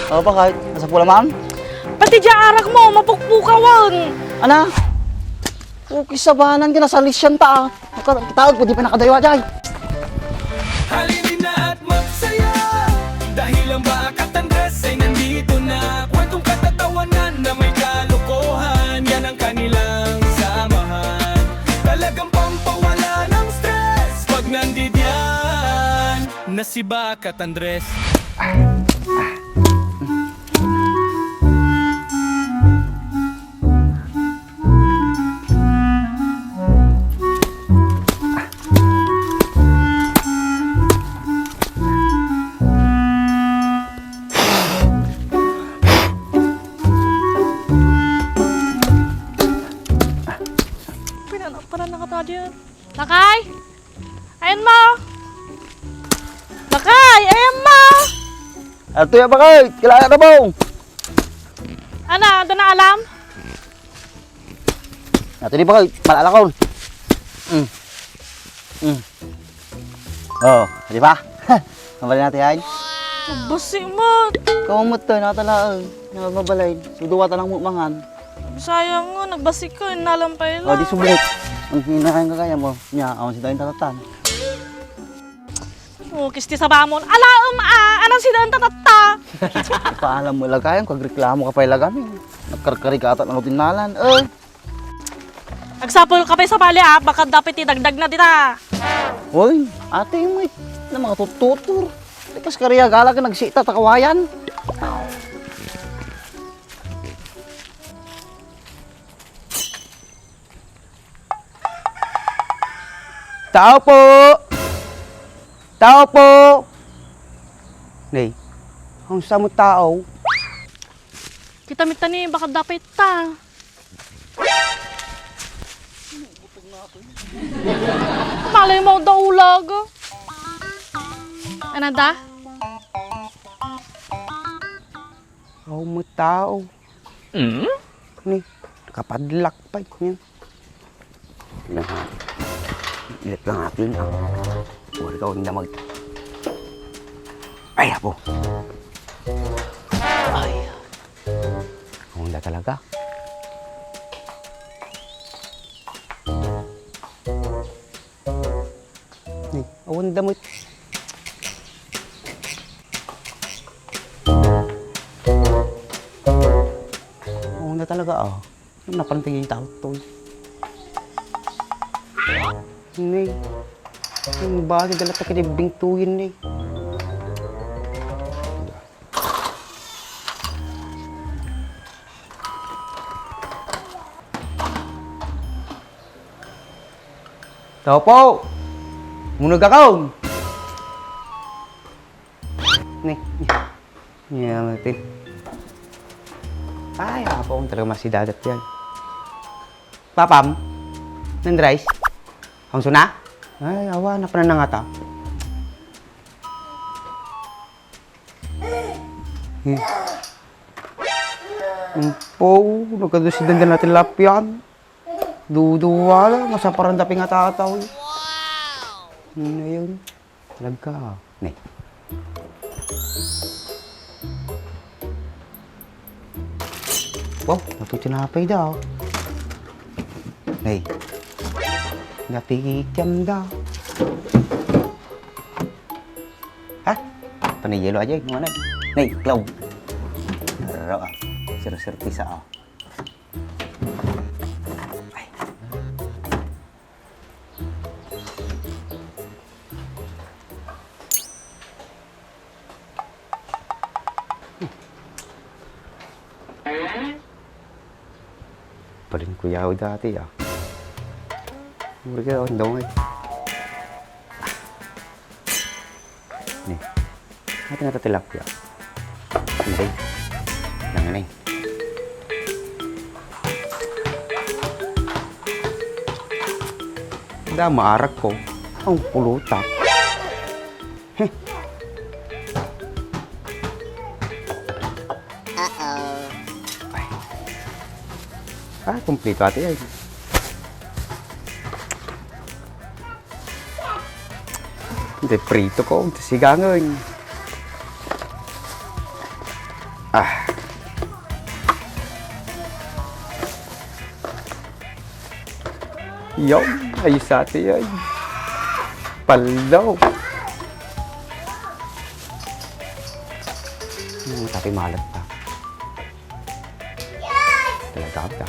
O bakit? Nasa pula man? Pati di arak mo, mapukpukawan. Ana? Okay, sabanan ka na sa lisyan ta. Nakataod ko, di pa nakadaywa dyan. Halinin na at magsaya dahil ang Bakat Andres ay nandito na. Kwentong katatawanan na may kalokohan, yan ang kanilang samahan. Talagang pampawala ng stress pag nandidyan na si Bakat Andres. Parang nakatadyan. Lakay! Ayan mo! Lakay! Ayan mo! Ato ya bakit? Kailangan na mo? Ana, ito na alam? Ato di bakit? Malala ko. Oh, di ba? Mabalay natin yan. Basi mo! Kamamot to, nakatalaan. Nakababalay. Suduwa ta ng mumangan. Sayang nga, nagbasi ka, nalampay O, lang. di sublit. Ang hinakain ka kaya mo. Nya, awan si tayong tatatan. Oh, kisti sa bamon. Anong sidaan tatata? Paalam mo lagayan, kag reklamo ka pa ilagami. Nagkarkari ka ata ng tinalan. Agsapol ka pa sa bali baka dapat idagdag na dita. Hoy, ate mo na mga tututur. Tikas kariya gala ka nagsita takawayan. Tao po! Tao po! Nay, ang samo tao. Kita-mita ni, baka dapat ta. Malay mo daw ulag. Ano da? Ang mo tao. Ni, nakapadlak pa yan. Ilit lang natin. Huwag ikaw hindi mag... Ay, apo. Ay. Ang handa talaga. Ay, awan damot. Ang handa talaga, napantigin yung tao to. Nay, yung bagay dala ta kinibing tuyin, nay. Tao po! Munog ako! Nay, yan natin. Ay, ako talaga masidadat yan. Papam, nandrice? Ang suna? Ay, awa, napanan nga ta. Po, nagkadusidan din natin lapyan. Duduwala, masaparan dapi nga tataw. Wow! Ano yun? Talaga. Nay. Wow, natutinapay daw. Nay. Napikikyam daw. Ha? Panayelo aja, gimana? Nih, Clau. Raro Ser-ser pisah Ay. Paling kuyaw dati Mereka dong nih, natin nga tilapia. Hindi, nanganay. Hindi, maarak ko. Ang pulutak. Heh. Ay. Kumplito ate ay. Hindi, prito ko. Sigangan. Ah. Yo, ayos sa atin yan. Palaw. Tapi malat pa. Talaga ka.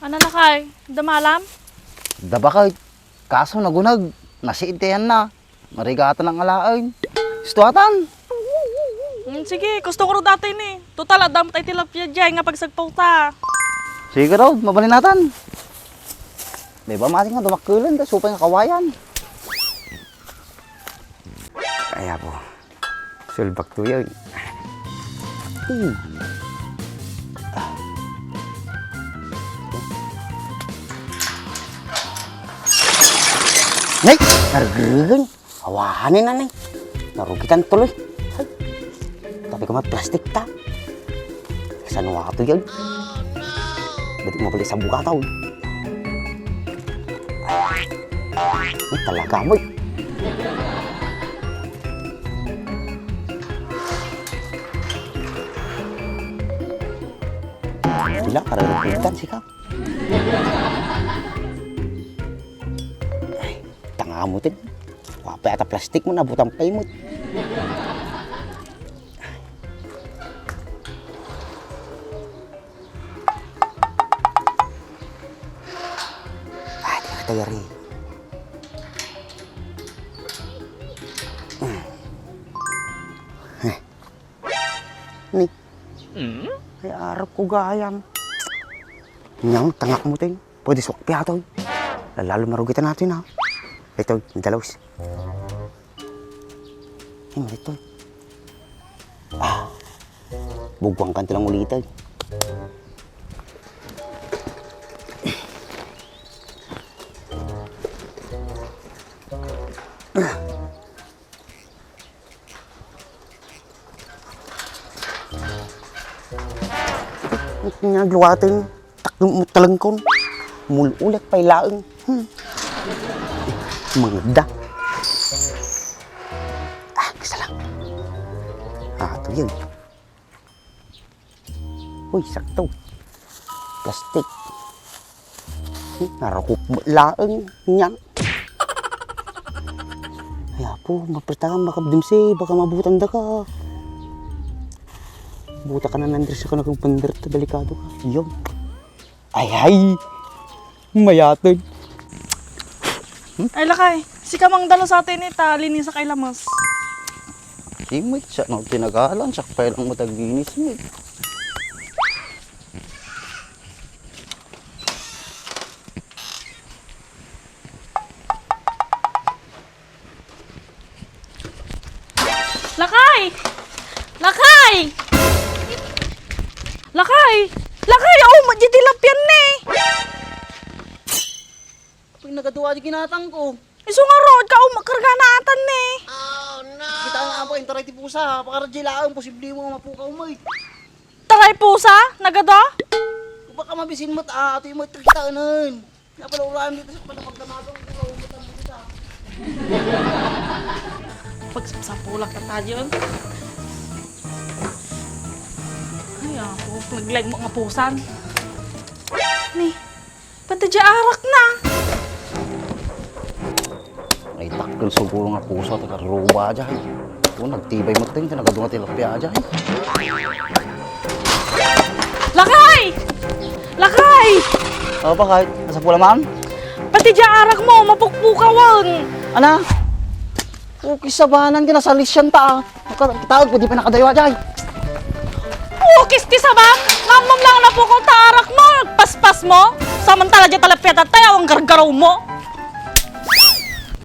Ano na kay? Damalam? Daba kay, kaso nagunag, nasiintihan na. Marigatan ng alain. Istuatan. Sige, gusto ko rin dati ni. Total, adam tayo tilapia dyan nga pagsagpaw ta. Sige raw, mabalinatan. Di ba mati nga dumakulan, da supay nga kawayan. Kaya po. Sulbak to yun. Nay! Naragrigan! Hawahanin na, Nay. Narugitan tuloy. Ay. Tapi ko plastik ta. Saan mo to yun? Ba't mo pala sa bukataw? Ay, talaga mo. Gila, kararugitan sih kau. Ay, tanga mo tin. Wapay ata plastik mo, nabutang pay mo. Ay, di ka tayari. Nih. Ay, arap ko gayam. Nyang, tangak mo tin. Pwede swak piatoy. Lalo marugitan natin ha. Ito, dalawas. Ay, malito. Ah, bugwang kanto lang ulitan. Nagluwatin, talangkon, mululat pa'y laeng. Mangda. Ah, isa lang. Ah, ito yun. Uy, sakto. Plastik. Narakop laeng niyan. Kaya po, mapertangan makabdimsi, baka mabutang da ka. Buta ka na nandres ka na kung pander ta, delikado ka. Yun. Ay! Mayatod. Ay, lakay. Si Kamang dalo sa atin ita, linis sa kay lamas. Imit siya, no, tinagalan, siya pa lang mataginis mo. Lakay! Lakay! Lakay! Lakay! Oh, magditilapyan ni! Pag nagatuwa di kinatang ko. Iso nga road ka, makarga na atan ni! Kita nga po, interay ti pusa, pakaradilaan, posible mo mapukaw mo eh. Taray pusa? Nagado? Kung baka mabisin mo, ito yung mga kitaanan. Napalauraan dito sa panapagdamagang ko, umutan mo kita. Pagsapulak na tayo. Ay, ako, naglag mo nga pusan. Ni, pati dya arak na. Ay, takil siguro nga pusa, taga-ruba dyan. Kung nagtibay mo ting, nagadunga tilapia dyan. Lakay! Lakay! Ano pa kahit, nasa pula man? Pati dya arak mo, mapukpukawan. Ana? Okay, sabanan ka, nasa lisyan ta. Nakatawag ko, di pa nakadayo dyan. Ukis ti sabang, ngamam lang na po kong tarak mo, paspas mo. Samantala dya talapyat at tayo ang gargaraw mo.